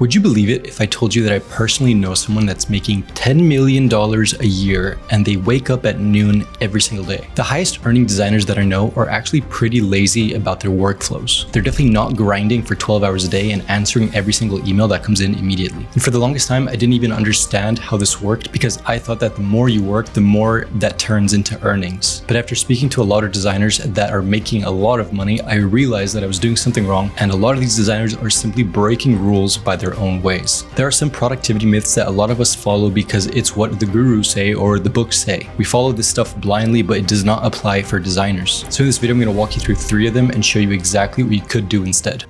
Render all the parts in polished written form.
Would you believe it if I told you that I personally know someone that's making $10 million a year and they wake up at noon every single day? The highest earning designers that I know are actually pretty lazy about their workflows. They're definitely not grinding for 12 hours a day and answering every single email that comes in immediately. And for the longest time, I didn't even understand how this worked because I thought that the more you work, the more that turns into earnings. But after speaking to a lot of designers that are making a lot of money, I realized that I was doing something wrong, and a lot of these designers are simply breaking rules by their own ways. There are some productivity myths that a lot of us follow because it's what the gurus say or the books say. We follow this stuff blindly, but it does not apply for designers. So in this video, I'm going to walk you through 3 of them and show you exactly what you could do instead.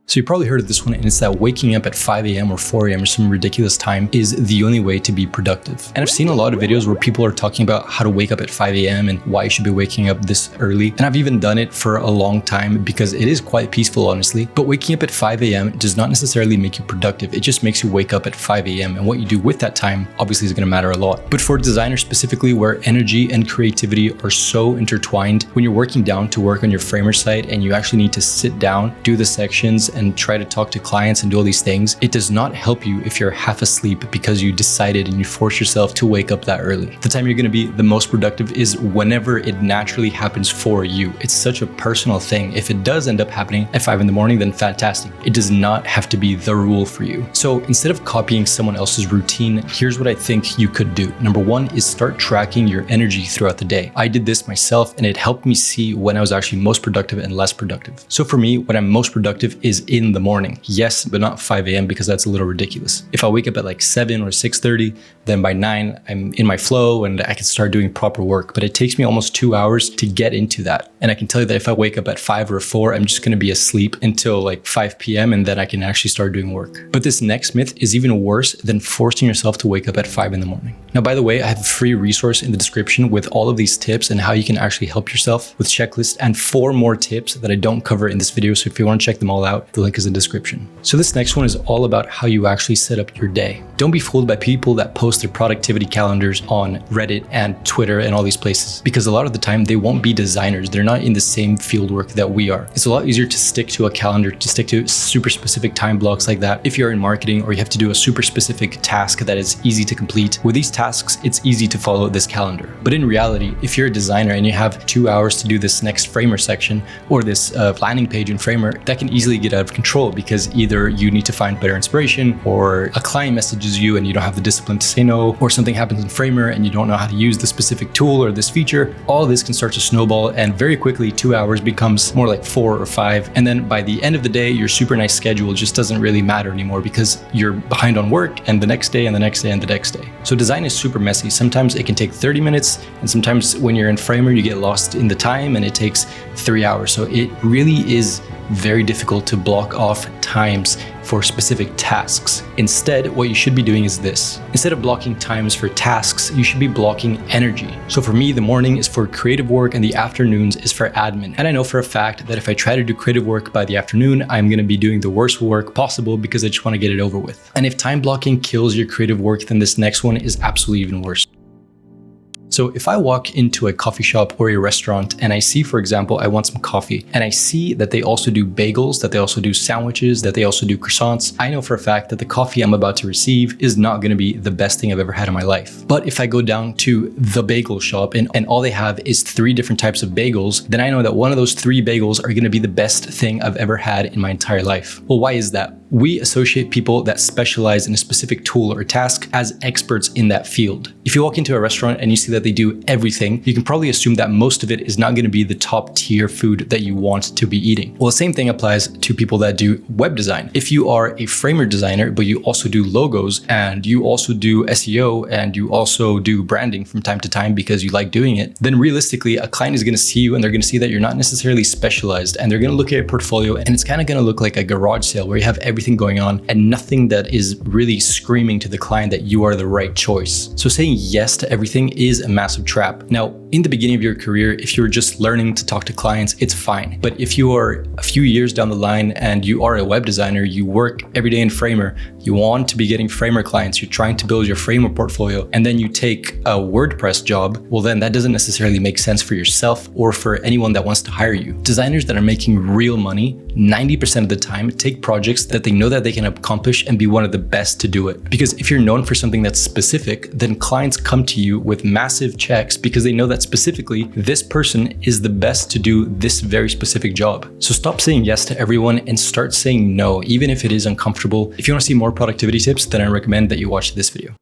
So you probably heard of this one, and it's that waking up at 5 a.m. or 4 a.m. or some ridiculous time is the only way to be productive. And I've seen a lot of videos where people are talking about how to wake up at 5 a.m. and why you should be waking up this early. And I've even done it for a long time because it is quite peaceful, honestly. But waking up at 5 a.m. does not necessarily make you productive. It just makes you wake up at 5 a.m. And what you do with that time obviously is going to matter a lot. But for designers specifically, where energy and creativity are so intertwined, when you're working down to work on your Framer site and you actually need to sit down, do the sections, and try to talk to clients and do all these things, it does not help you if you're half asleep because you decided and you force yourself to wake up that early. The time you're going to be the most productive is whenever it naturally happens for you. It's such a personal thing. If it does end up happening at 5 in the morning, then fantastic. It does not have to be the rule for you. So instead of copying someone else's routine, here's what I think you could do. Number 1 is start tracking your energy throughout the day. I did this myself and it helped me see when I was actually most productive and less productive. So for me, when I'm most productive is in the morning. Yes, but not 5 a.m. because that's a little ridiculous. If I wake up at like 7 or 6:30, then by 9, I'm in my flow and I can start doing proper work. But it takes me almost 2 hours to get into that. And I can tell you that if I wake up at 5 or 4, I'm just going to be asleep until like 5 p.m. and then I can actually start doing work. But this next myth is even worse than forcing yourself to wake up at 5 in the morning. Now, by the way, I have a free resource in the description with all of these tips and how you can actually help yourself with checklists and 4 more tips that I don't cover in this video. So if you want to check them all out, the link is in the description. So this next one is all about how you actually set up your day. Don't be fooled by people that post their productivity calendars on Reddit and Twitter and all these places, because a lot of the time they won't be designers. They're not in the same field work that we are. It's a lot easier to stick to a calendar, to stick to super specific time blocks like that. If you're in marketing or you have to do a super specific task that is easy to complete, with these tasks, it's easy to follow this calendar. But in reality, if you're a designer and you have 2 hours to do this next Framer section or this landing page in Framer, that can easily get out of control because either you need to find better inspiration, or a client messages you and you don't have the discipline to say no, or something happens in Framer and you don't know how to use the specific tool or this feature. All this can start to snowball, and very quickly 2 hours becomes more like 4 or 5. And then by the end of the day, your super nice schedule just doesn't really matter anymore because you're behind on work and the next day and the next day and the next day. So design is super messy. Sometimes it can take 30 minutes, and sometimes when you're in Framer, you get lost in the time and it takes 3 hours. So it really is very difficult to block off times for specific tasks. Instead, what you should be doing is this. Instead of blocking times for tasks, you should be blocking energy. So for me, the morning is for creative work and the afternoons is for admin. And I know for a fact that if I try to do creative work by the afternoon, I'm going to be doing the worst work possible because I just want to get it over with. And if time blocking kills your creative work, then this next one is absolutely even worse. So if I walk into a coffee shop or a restaurant and I see, for example, I want some coffee, and I see that they also do bagels, that they also do sandwiches, that they also do croissants, I know for a fact that the coffee I'm about to receive is not going to be the best thing I've ever had in my life. But if I go down to the bagel shop and all they have is 3 different types of bagels, then I know that one of those 3 bagels are going to be the best thing I've ever had in my entire life. Well, why is that? We associate people that specialize in a specific tool or task as experts in that field. If you walk into a restaurant and you see that they do everything, you can probably assume that most of it is not going to be the top tier food that you want to be eating. Well, the same thing applies to people that do web design. If you are a Framer designer, but you also do logos and you also do SEO and you also do branding from time to time because you like doing it, then realistically, a client is going to see you and they're going to see that you're not necessarily specialized, and they're going to look at your portfolio and it's kind of going to look like a garage sale where you have everything going on and nothing that is really screaming to the client that you are the right choice. So saying yes to everything is a massive trap. Now, in the beginning of your career, if you're just learning to talk to clients, it's fine. But if you are a few years down the line and you are a web designer, you work every day in Framer, you want to be getting Framer clients, you're trying to build your Framer portfolio, and then you take a WordPress job, well then that doesn't necessarily make sense for yourself or for anyone that wants to hire you. Designers that are making real money 90% of the time take projects that they they know that they can accomplish and be one of the best to do it. Because if you're known for something that's specific, then clients come to you with massive checks because they know that specifically this person is the best to do this very specific job. So stop saying yes to everyone and start saying no, even if it is uncomfortable. If you want to see more productivity tips, then I recommend that you watch this video.